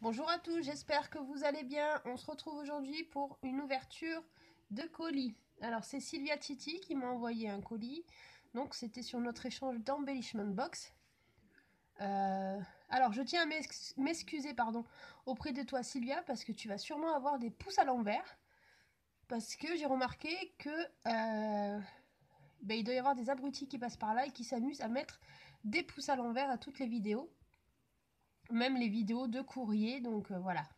Bonjour à tous, j'espère que vous allez bien. On se retrouve aujourd'hui pour une ouverture de colis. Alors c'est Sylvia Titi qui m'a envoyé un colis. Donc c'était sur notre échange d'embellishment box. Alors je tiens à m'excuser auprès de toi Sylvia parce que tu vas sûrement avoir des pouces à l'envers. Parce que j'ai remarqué que il doit y avoir des abrutis qui passent par là et qui s'amusent à mettre des pouces à l'envers à toutes les vidéos. Même les vidéos de courrier, donc voilà.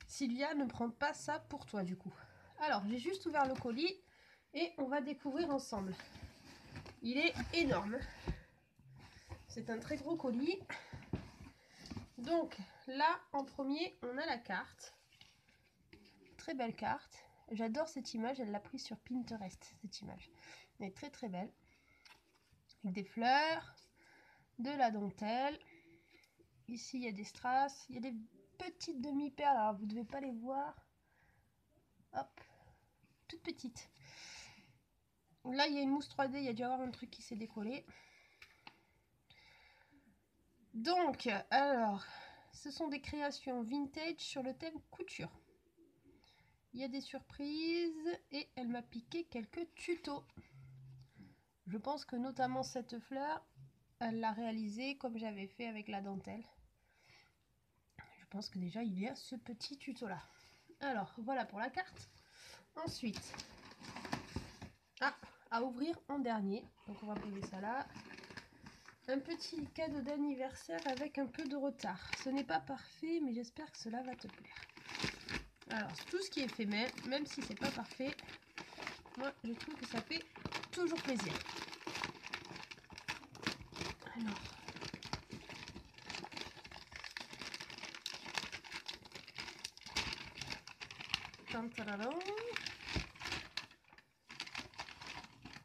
Sylvia, ne prend pas ça pour toi du coup. Alors, j'ai juste ouvert le colis et on va découvrir ensemble. Il est énorme. C'est un très gros colis. Donc, là, en premier, on a la carte. Très belle carte. J'adore cette image, elle l'a prise sur Pinterest, cette image. Elle est très très belle. Avec des fleurs, de la dentelle. Ici, il y a des strass. Il y a des petites demi-perles, alors vous ne devez pas les voir. Hop, toutes petites. Là, il y a une mousse 3D, il y a dû y avoir un truc qui s'est décollé. Donc, alors, ce sont des créations vintage sur le thème couture. Il y a des surprises et elle m'a piqué quelques tutos. Je pense que notamment cette fleur, elle l'a réalisée comme j'avais fait avec la dentelle. Je pense que déjà il y a ce petit tuto là. Alors, voilà pour la carte. Ensuite, à ouvrir en dernier. Donc on va poser ça là. Un petit cadeau d'anniversaire avec un peu de retard. Ce n'est pas parfait, mais j'espère que cela va te plaire. Alors, tout ce qui est fait, même si c'est pas parfait, moi, je trouve que ça fait toujours plaisir. Alors.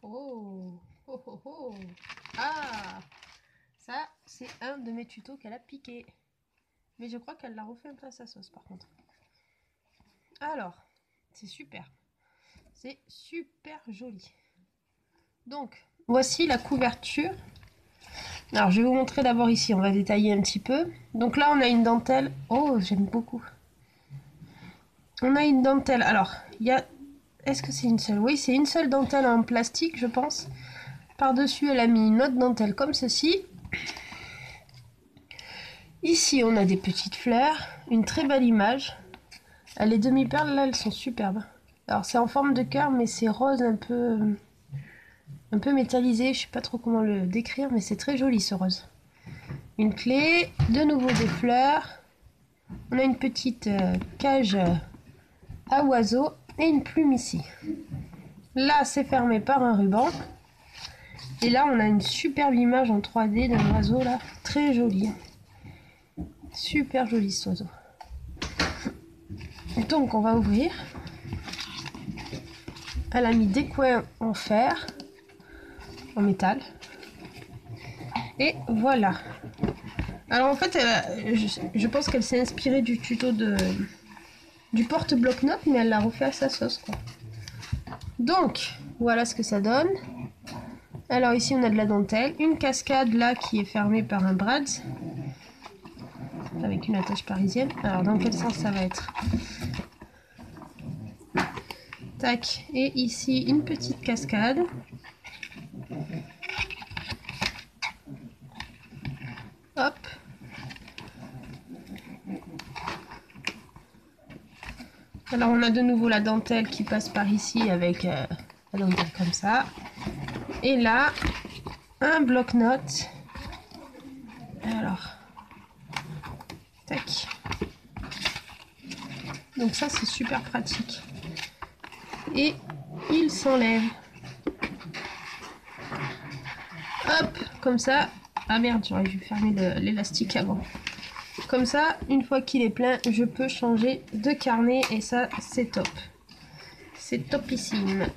Oh, oh, oh, oh. Ah, ça, c'est un de mes tutos qu'elle a piqué. Mais je crois qu'elle l'a refait un peu à sa sauce, par contre. Alors, c'est super. C'est super joli. Donc, voici la couverture. Alors, je vais vous montrer d'abord ici. On va détailler un petit peu. Donc là, on a une dentelle. Oh, j'aime beaucoup. On a une dentelle. Alors, il y a... Est-ce que c'est une seule? Oui, c'est une seule dentelle en plastique, je pense. Par-dessus, elle a mis une autre dentelle comme ceci. Ici, on a des petites fleurs. Une très belle image. Les demi-perles, là, elles sont superbes. Alors, c'est en forme de cœur, mais c'est rose un peu métallisé. Je sais pas trop comment le décrire, mais c'est très joli, ce rose. Une clé. De nouveau des fleurs. On a une petite cage à oiseaux. Et une plume ici. Là, c'est fermé par un ruban. Et là, on a une superbe image en 3D d'un oiseau, là. Très joli. Super joli, cet oiseau. Donc, on va ouvrir. Elle a mis des coins en fer, en métal. Et voilà. Alors, en fait, je pense qu'elle s'est inspirée du tuto du porte-bloc-notes, mais elle l'a refait à sa sauce, quoi. Donc, voilà ce que ça donne. Alors ici, on a de la dentelle. Une cascade, là, qui est fermée par un brad. Avec une attache parisienne. Alors, dans quel sens ça va être? Tac. Et ici, une petite cascade. Hop. Alors, on a de nouveau la dentelle qui passe par ici avec la dentelle comme ça. Et là, un bloc-notes. Alors, tac. Donc ça, c'est super pratique. Et il s'enlève. Hop, comme ça. Ah merde, j'aurais dû fermer l'élastique avant. Comme ça, une fois qu'il est plein, je peux changer de carnet et ça, c'est top. C'est topissime.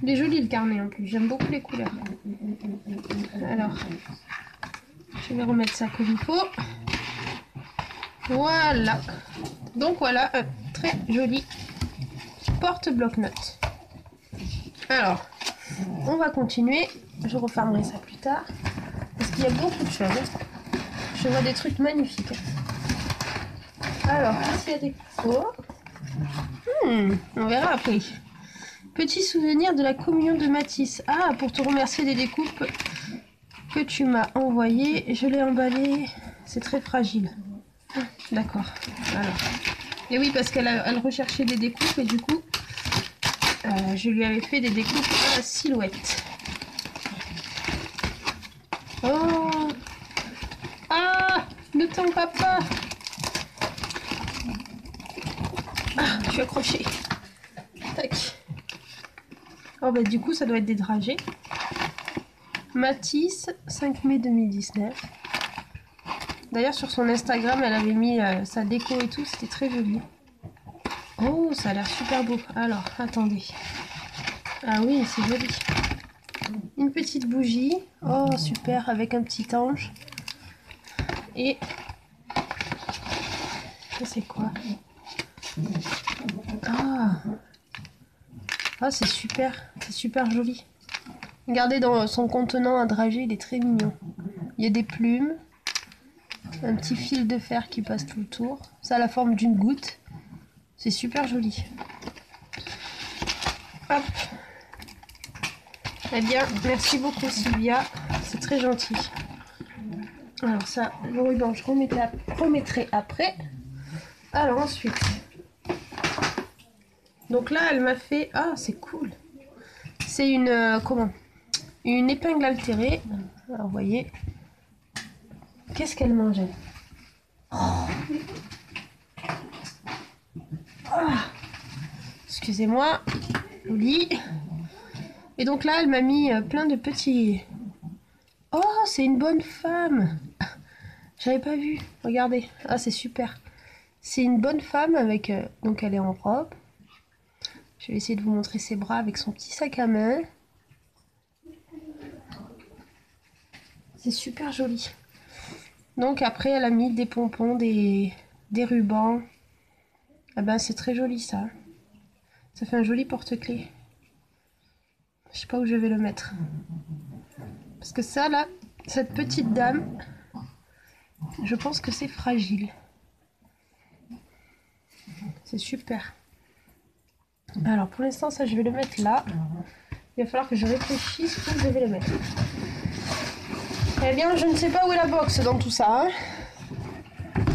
Il est joli le carnet en plus, j'aime beaucoup les couleurs. Alors, je vais remettre ça comme il faut. Voilà. Donc voilà, un très joli porte-bloc-notes. Alors, on va continuer. Je refermerai ça plus tard. Parce qu'il y a beaucoup de choses. je vois des trucs magnifiques. Alors, ici il y a des cours. On verra après. Petit souvenir de la communion de Matisse. Ah, pour te remercier des découpes que tu m'as envoyées, je l'ai emballé. C'est très fragile. D'accord. Alors. Et oui, parce elle recherchait des découpes et du coup, je lui avais fait des découpes à la silhouette. Oh! Ah! Ne tombe pas! Ah, je suis accrochée. Tac. Oh bah du coup ça doit être des dragées. Matisse, 5 mai 2019. D'ailleurs sur son Instagram elle avait mis sa déco et tout, c'était très joli. Oh ça a l'air super beau. Alors attendez. Ah oui c'est joli. Une petite bougie. Oh super avec un petit ange. Et ça c'est quoi? Ah c'est super joli. Regardez dans son contenant un dragée, il est très mignon. Il y a des plumes, un petit fil de fer qui passe tout le tour. Ça a la forme d'une goutte. C'est super joli. Hop. Eh bien, merci beaucoup Sylvia, c'est très gentil. Alors ça, le ruban, je remettrai après. Alors ensuite, donc là, elle m'a fait... Ah, c'est cool. C'est une... comment? Une épingle altérée. Alors, vous voyez. Qu'est-ce qu'elle mangeait? Excusez-moi. Joli. Et donc là, elle m'a mis plein de petits... Oh, c'est une bonne femme. J'avais pas vu. Regardez. Ah, c'est super. C'est une bonne femme avec... donc elle est en robe. Je vais essayer de vous montrer ses bras avec son petit sac à main. C'est super joli. Donc après, elle a mis des pompons, des rubans. Ah ben, c'est très joli ça. Ça fait un joli porte-clés. Je sais pas où je vais le mettre. Parce que ça, là, cette petite dame, je pense que c'est fragile. C'est super. Alors, pour l'instant, ça, je vais le mettre là. Il va falloir que je réfléchisse où je vais le mettre. Eh bien, je ne sais pas où est la box dans tout ça. Hein.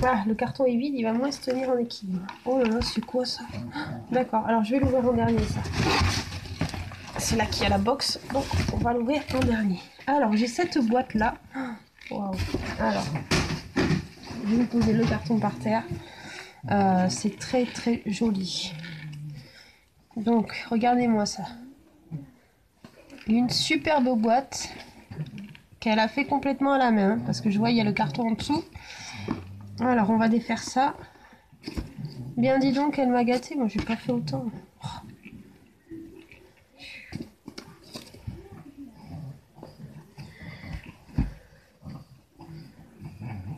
Ah, le carton est vide, il va moins se tenir en équilibre. Oh là là, c'est quoi ça? D'accord, alors je vais l'ouvrir en dernier, ça. C'est là qu'il y a la box, donc on va l'ouvrir en dernier. Alors, j'ai cette boîte-là. Waouh. Alors, je vais poser le carton par terre. C'est très très joli. Donc, regardez-moi ça. Une superbe boîte qu'elle a fait complètement à la main, parce que je vois il y a le carton en dessous. Alors on va défaire ça. Bien dis donc, elle m'a gâté, moi j'ai pas fait autant.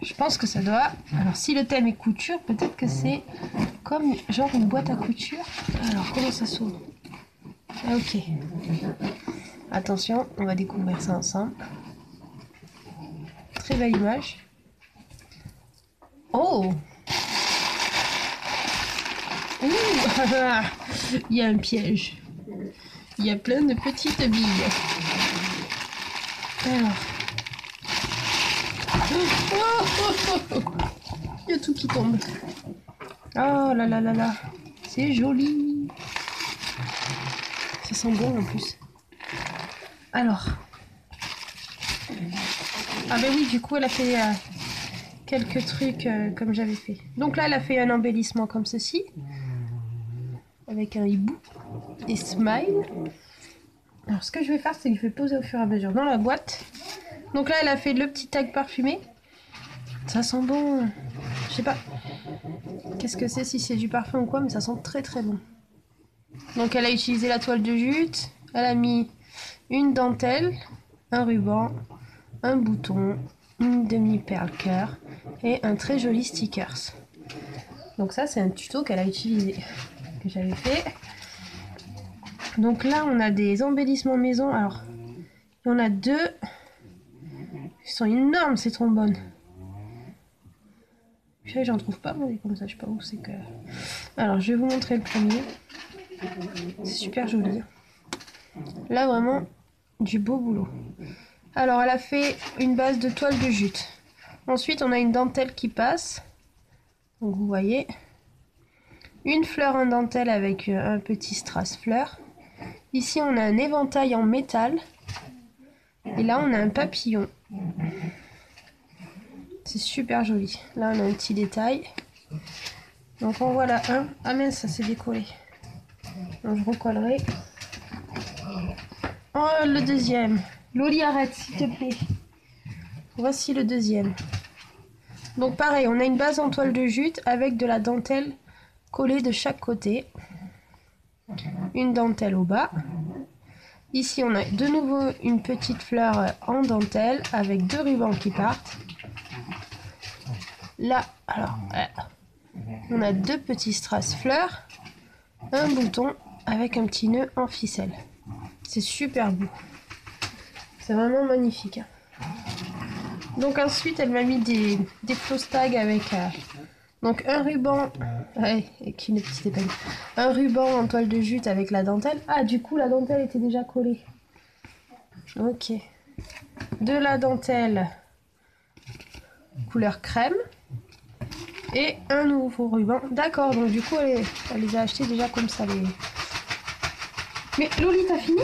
Je pense que ça doit... Alors si le thème est couture, peut-être que c'est comme genre une boîte à couture. Alors comment ça s'ouvre? Ah, ok. Attention, on va découvrir ça ensemble. Très belle image. Oh! Ouh. Il y a un piège. Il y a plein de petites billes. Alors. Il y a tout qui tombe. Oh là là là là. C'est joli. Ça sent bon en plus. Alors. Ah ben oui, du coup elle a fait quelques trucs comme j'avais fait. Donc là elle a fait un embellissement comme ceci. Avec un hibou. Et smile. Alors ce que je vais faire c'est que je vais poser au fur et à mesure dans la boîte. Donc là elle a fait le petit tag parfumé. Ça sent bon. Je sais pas. Qu'est-ce que c'est, si c'est du parfum ou quoi, mais ça sent très très bon. Donc elle a utilisé la toile de jute. Elle a mis une dentelle, un ruban, un bouton, une demi-perle cœur et un très joli stickers. Donc ça c'est un tuto qu'elle a utilisé, que j'avais fait. Donc là on a des embellissements maison. Alors il y en a deux. Ils sont énormes ces trombones. Puis j'en trouve pas, moi, comme ça, je sais pas où c'est que... Alors, je vais vous montrer le premier. C'est super joli. Là, vraiment, du beau boulot. Alors, elle a fait une base de toile de jute. Ensuite, on a une dentelle qui passe. Donc, vous voyez. Une fleur en dentelle avec un petit strass fleur. Ici, on a un éventail en métal. Et là, on a un papillon. C'est super joli. Là, on a un petit détail. Donc, en voilà un. Ah mince, ça s'est décollé. Donc, je recollerai. Oh, le deuxième. Loli, arrête, s'il te plaît. Voici le deuxième. Donc, pareil, on a une base en toile de jute avec de la dentelle collée de chaque côté. Une dentelle au bas. Ici, on a de nouveau une petite fleur en dentelle avec 2 rubans qui partent. Là, alors, on a 2 petits strass fleurs, un bouton avec un petit nœud en ficelle. C'est super beau. C'est vraiment magnifique. Donc ensuite, elle m'a mis des floss tags avec donc un ruban, avec une petite épingle, un ruban en toile de jute avec la dentelle. Ah, du coup, la dentelle était déjà collée. Ok. De la dentelle couleur crème. Et un nouveau ruban. D'accord, donc du coup, elle les a achetés déjà comme ça. Mais Loli, t'as fini?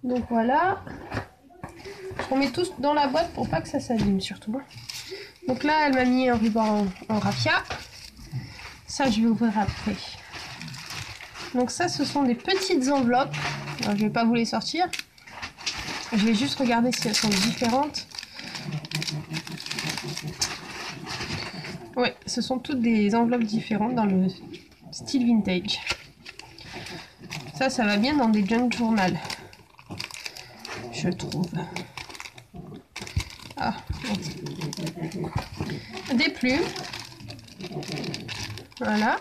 Donc voilà. On met tous dans la boîte pour pas que ça s'abîme surtout. Donc là, elle m'a mis un ruban en raffia. Ça, je vais ouvrir après. Donc ça, ce sont des petites enveloppes. Alors, je vais pas vous les sortir. Je vais juste regarder si elles sont différentes. Ouais, ce sont toutes des enveloppes différentes dans le style vintage. Ça va bien dans des junk journal, je trouve. Ah, des plumes. Voilà.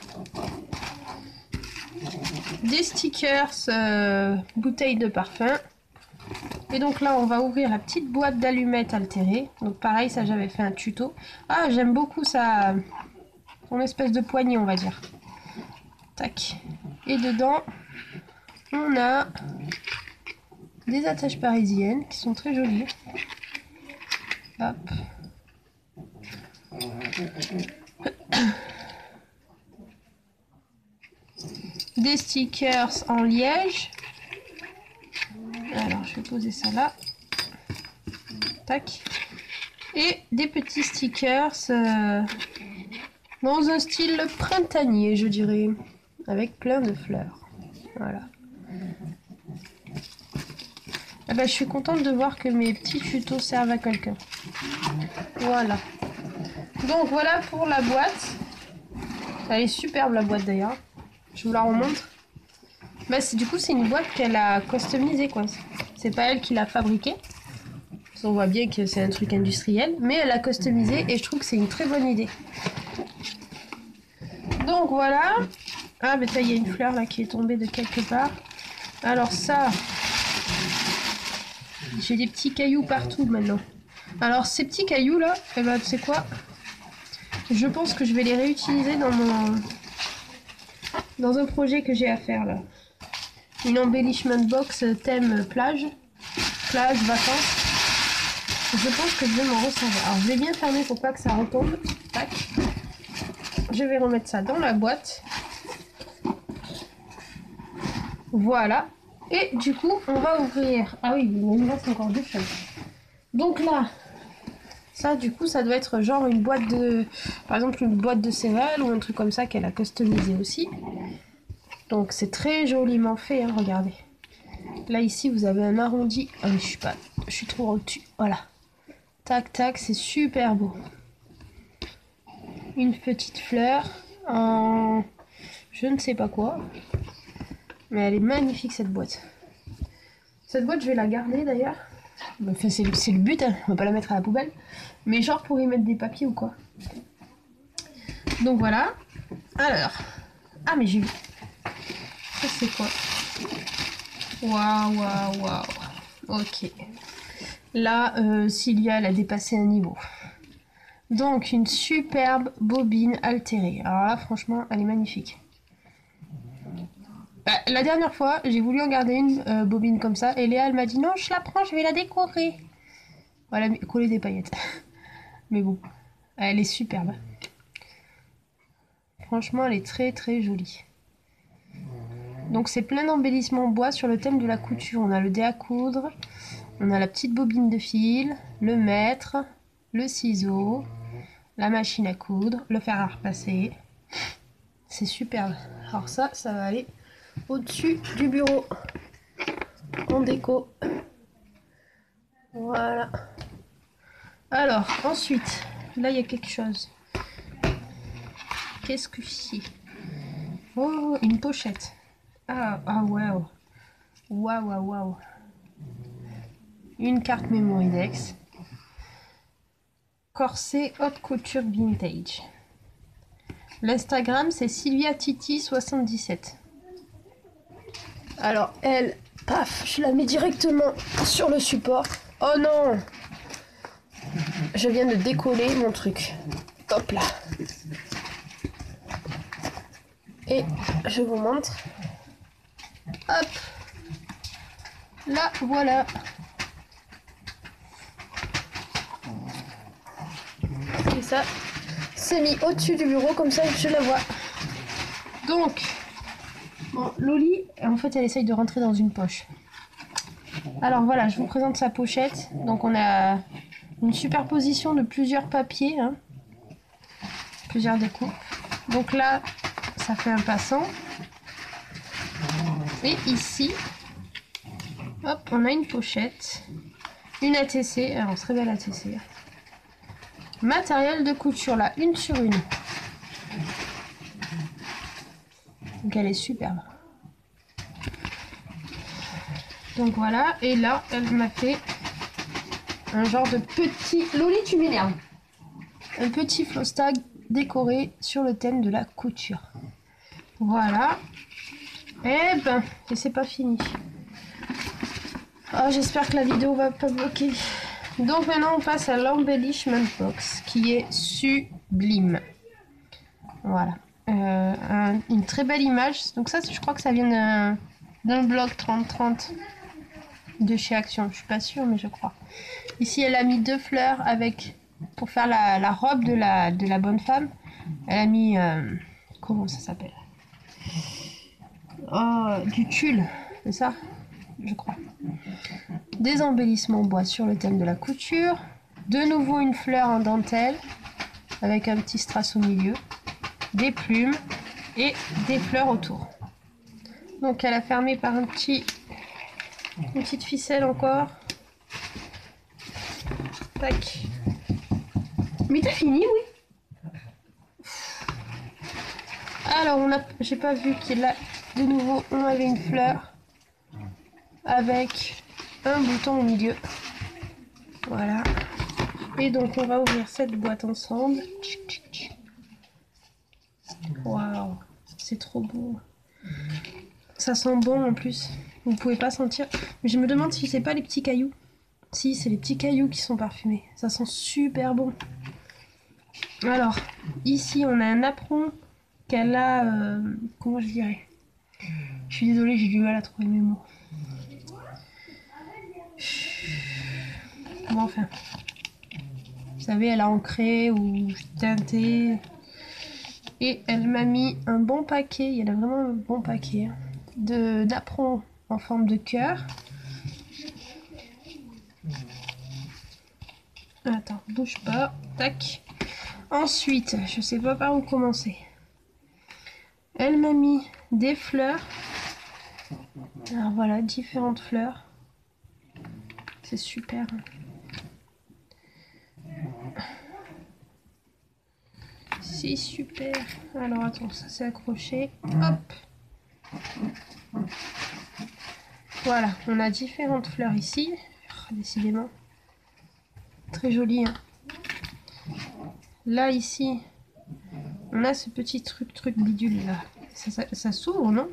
Des stickers bouteilles de parfum. Et donc là, on va ouvrir la petite boîte d'allumettes altérée. Donc pareil, ça j'avais fait un tuto. Ah, j'aime beaucoup ça, son espèce de poignée, on va dire. Tac. Et dedans, on a des attaches parisiennes qui sont très jolies. Hop. Des stickers en liège. Alors, je vais poser ça là. Tac. Et des petits stickers dans un style printanier, je dirais. Avec plein de fleurs. Voilà. Ah bah, je suis contente de voir que mes petits tutos servent à quelqu'un. Voilà. Donc voilà pour la boîte. Elle est superbe la boîte d'ailleurs. Je vous la remontre. Bah, du coup c'est une boîte qu'elle a customisée quoi. C'est pas elle qui l'a fabriquée. On voit bien que c'est un truc industriel. Mais elle l'a customisé et je trouve que c'est une très bonne idée. Donc voilà. Ah mais ça il y a une fleur là qui est tombée de quelque part. Alors ça... J'ai des petits cailloux partout maintenant. Alors ces petits cailloux là, eh ben, tu sais quoi? Je pense que je vais les réutiliser dans un projet que j'ai à faire là. Une embellishment box thème plage, vacances. Je pense que je vais m'en resservir. Alors je vais bien fermer pour pas que ça retombe. Tac. Je vais remettre ça dans la boîte. Voilà. Et du coup, on va ouvrir... Ah oui, il me reste encore deux choses. Donc là, ça du coup, ça doit être genre une boîte de... Par exemple, une boîte de céréales ou un truc comme ça qu'elle a customisé aussi. Donc c'est très joliment fait, hein, regardez. Là, ici, vous avez un arrondi. Ah mais je suis trop au-dessus. Voilà. Tac, tac, c'est super beau. Une petite fleur en... je ne sais pas quoi. Mais elle est magnifique cette boîte. Cette boîte je vais la garder d'ailleurs. Enfin c'est le but, hein. On va pas la mettre à la poubelle. Mais genre pour y mettre des papiers ou quoi. Donc voilà. Alors. Ah mais j'ai vu. Ça c'est quoi? Waouh waouh waouh. Ok. Là Sylvia elle a dépassé un niveau. Donc une superbe bobine altérée. Alors là franchement elle est magnifique. La dernière fois j'ai voulu en garder une bobine comme ça et Léa elle m'a dit non je la prends, je vais la décorer. Voilà, coller des paillettes. Mais bon, elle est superbe. Franchement elle est très très jolie. Donc c'est plein d'embellissements en bois sur le thème de la couture. On a le dé à coudre, on a la petite bobine de fil, le mètre, le ciseau, la machine à coudre, le fer à repasser. C'est superbe. Alors ça va aller au-dessus du bureau en déco. Voilà. Alors, ensuite, là il y a quelque chose. Qu'est-ce que c'est? Oh, une pochette. Ah, waouh. Waouh. Une carte Mémoridex. Corset haute couture vintage. L'Instagram c'est Sylvia Titi 77. Alors elle, paf, je la mets directement sur le support. Oh non! Je viens de décoller mon truc. Hop là. Et je vous montre. Hop. Là, voilà. Et ça, c'est mis au-dessus du bureau, comme ça je la vois. Donc, bon, Loli, en fait, elle essaye de rentrer dans une poche. Alors voilà, je vous présente sa pochette. Donc on a une superposition de plusieurs papiers, hein, plusieurs découpes. Donc là, ça fait un passant. Et ici, hop, on a une pochette, une ATC, alors très belle ATC. Matériel de couture, là, une sur une. Donc elle est superbe. Donc voilà, et là, elle m'a fait un genre de petit... Loli, tu m'énerves. Un petit flostag décoré sur le thème de la couture. Voilà. Eh ben, et c'est pas fini. Oh, j'espère que la vidéo va pas bloquer. Donc maintenant, on passe à l'embellishment box, qui est sublime. Voilà. Une très belle image. Donc ça, je crois que ça vient d'un blog 3030 de chez Action. Je suis pas sûre, mais je crois. Ici, elle a mis 2 fleurs avec... Pour faire la robe de la bonne femme, elle a mis... comment ça s'appelle? Oh, du tulle, c'est ça? Je crois. Des embellissements en bois sur le thème de la couture. De nouveau une fleur en dentelle avec un petit strass au milieu. Des plumes et des fleurs autour. Donc elle a fermé par une petite ficelle encore. Tac. Mais t'as fini, oui? Alors j'ai pas vu qu'il a de nouveau, on avait une fleur avec un bouton au milieu. Voilà. Et donc on va ouvrir cette boîte ensemble. Waouh, c'est trop beau. Ça sent bon en plus. Vous pouvez pas sentir. Mais je me demande si c'est pas les petits cailloux. Si, c'est les petits cailloux qui sont parfumés. Ça sent super bon. Alors, ici on a un apron qu'elle a... comment je dirais? Je suis désolée, j'ai du mal à trouver mes mots. Bon, enfin. Vous savez, elle a ancré ou teinté. Et elle m'a mis un bon paquet, il y en a vraiment un bon paquet, d'apron en forme de cœur. Attends, bouge pas. Tac. Ensuite, je sais pas par où commencer. Elle m'a mis des fleurs. Alors voilà, différentes fleurs. C'est super. C'est super. Alors attends, ça c'est accroché. Hop. Voilà, on a différentes fleurs ici. Oh, décidément. Très joli. Hein. Là, ici, on a ce petit truc bidule là. Ça s'ouvre, non?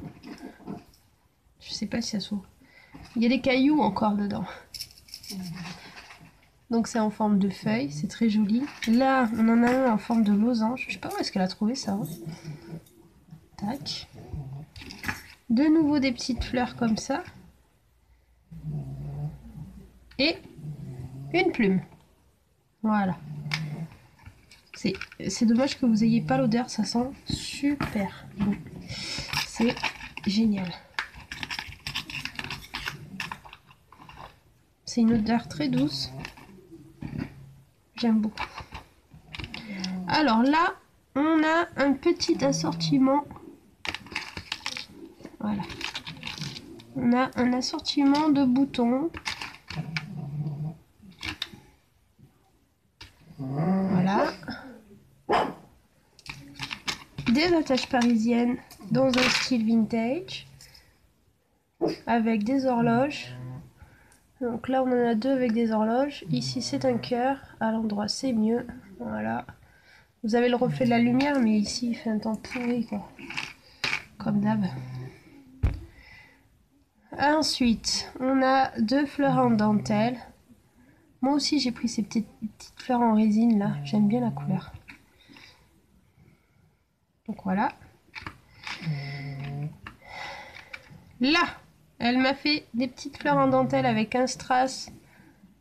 Je sais pas si ça s'ouvre. Il y a des cailloux encore dedans. Donc c'est en forme de feuille, c'est très joli. Là, on en a un en forme de losange. Je sais pas où est-ce qu'elle a trouvé ça. Hein. Tac. De nouveau des petites fleurs comme ça. Et une plume. Voilà. C'est dommage que vous n'ayez pas l'odeur, ça sent super bon. C'est génial. C'est une odeur très douce. J'aime beaucoup. Alors là, on a un petit assortiment. Voilà. On a un assortiment de boutons. Voilà. Des attaches parisiennes dans un style vintage. Avec des horloges. Donc là, on en a deux avec des horloges. Ici, c'est un cœur. À l'endroit, c'est mieux. Voilà. Vous avez le reflet de la lumière, mais ici, il fait un temps pourri, quoi. Comme d'hab. Ensuite, on a deux fleurs en dentelle. Moi aussi, j'ai pris ces petites fleurs en résine, là. J'aime bien la couleur. Donc voilà. Là, elle m'a fait des petites fleurs en dentelle avec un strass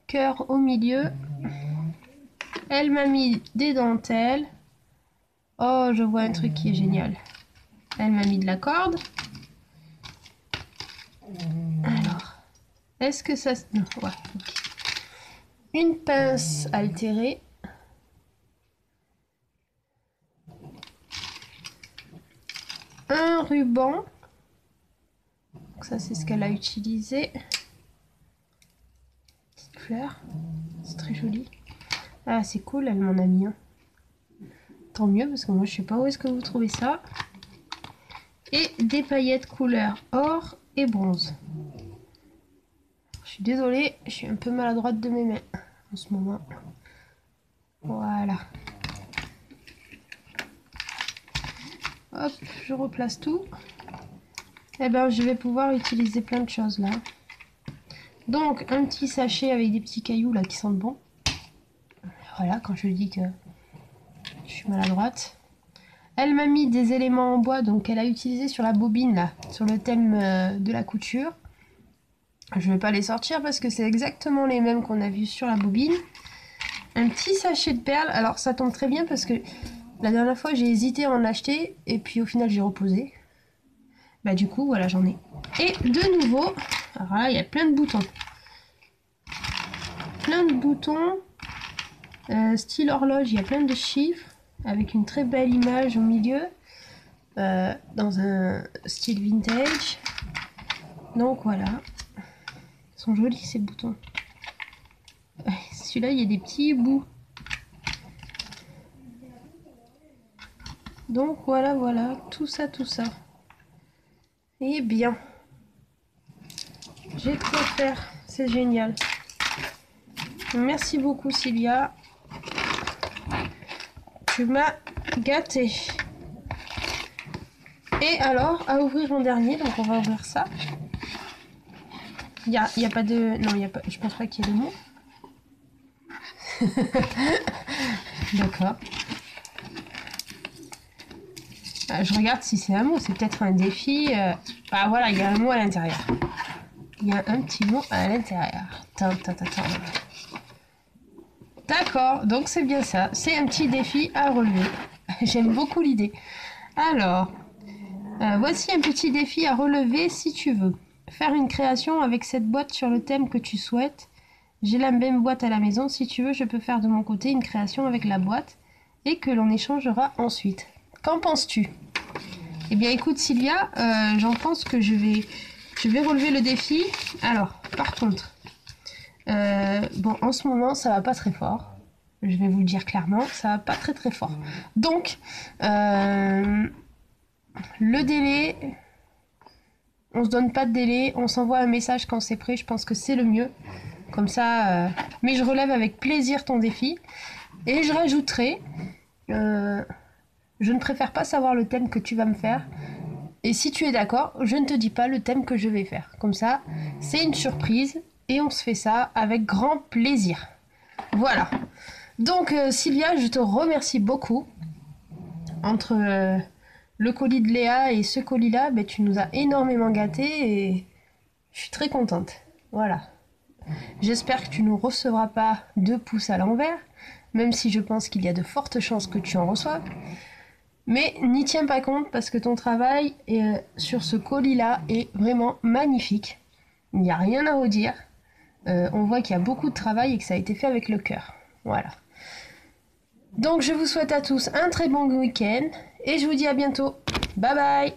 cœur au milieu. Elle m'a mis des dentelles. Oh, je vois un truc qui est génial. Elle m'a mis de la corde. Alors, est-ce que ça... Non, ouais, okay. Une pince altérée. Un ruban. Donc ça, c'est ce qu'elle a utilisé. Petite fleur. C'est très joli. Ah, c'est cool, elle m'en a mis un. Tant mieux, parce que moi, je sais pas où est-ce que vous trouvez ça. Et des paillettes couleur or et bronze. Je suis désolée, je suis un peu maladroite de mes mains en ce moment. Voilà. Hop, je replace tout. Et ben, je vais pouvoir utiliser plein de choses là. Donc, un petit sachet avec des petits cailloux là qui sentent bon. Voilà, quand je dis que je suis maladroite. Elle m'a mis des éléments en bois, donc elle a utilisé sur la bobine là, sur le thème de la couture. Je ne vais pas les sortir parce que c'est exactement les mêmes qu'on a vus sur la bobine. Un petit sachet de perles. Alors ça tombe très bien parce que la dernière fois j'ai hésité à en acheter et puis au final j'ai reposé. Bah du coup voilà, j'en ai. Et de nouveau, alors là il y a plein de boutons. Plein de boutons. Style horloge, il y a plein de chiffres avec une très belle image au milieu. Dans un style vintage. Donc voilà. Ils sont jolis ces boutons. Celui-là, il y a des petits bouts. Donc voilà, voilà, tout ça, tout ça. Eh bien, j'ai de quoi faire, c'est génial. Merci beaucoup Sylvia. Tu m'as gâté. Et alors, à ouvrir en dernier, donc on va ouvrir ça. Il y a pas de... Non, y a pas... je pense pas qu'il y ait de mots. D'accord. Je regarde si c'est un mot, c'est peut-être un défi. Ah voilà, il y a un mot à l'intérieur. Il y a un petit mot à l'intérieur. D'accord, donc c'est bien ça. C'est un petit défi à relever. J'aime beaucoup l'idée. Alors, voici un petit défi à relever si tu veux. Faire une création avec cette boîte sur le thème que tu souhaites. J'ai la même boîte à la maison. Si tu veux, je peux faire de mon côté une création avec la boîte et que l'on échangera ensuite. Qu'en penses-tu? Eh bien, écoute Sylvia, j'en pense que je vais relever le défi. Alors, par contre, bon, en ce moment, ça va pas très fort. Je vais vous le dire clairement, ça va pas très très fort. Donc, le délai, on se donne pas de délai, on s'envoie un message quand c'est prêt. Je pense que c'est le mieux. Comme ça, mais je relève avec plaisir ton défi. Et je rajouterai, je ne préfère pas savoir le thème que tu vas me faire. Et si tu es d'accord, je ne te dis pas le thème que je vais faire. Comme ça, c'est une surprise et on se fait ça avec grand plaisir. Voilà. Donc Sylvia, je te remercie beaucoup. Entre le colis de Léa et ce colis-là, ben, tu nous as énormément gâtés et je suis très contente. Voilà. J'espère que tu ne recevras pas de pouces à l'envers, même si je pense qu'il y a de fortes chances que tu en reçoives. Mais n'y tiens pas compte parce que ton travail sur ce colis-là est vraiment magnifique. Il n'y a rien à redire. On voit qu'il y a beaucoup de travail et que ça a été fait avec le cœur. Voilà. Donc je vous souhaite à tous un très bon week-end et je vous dis à bientôt. Bye bye!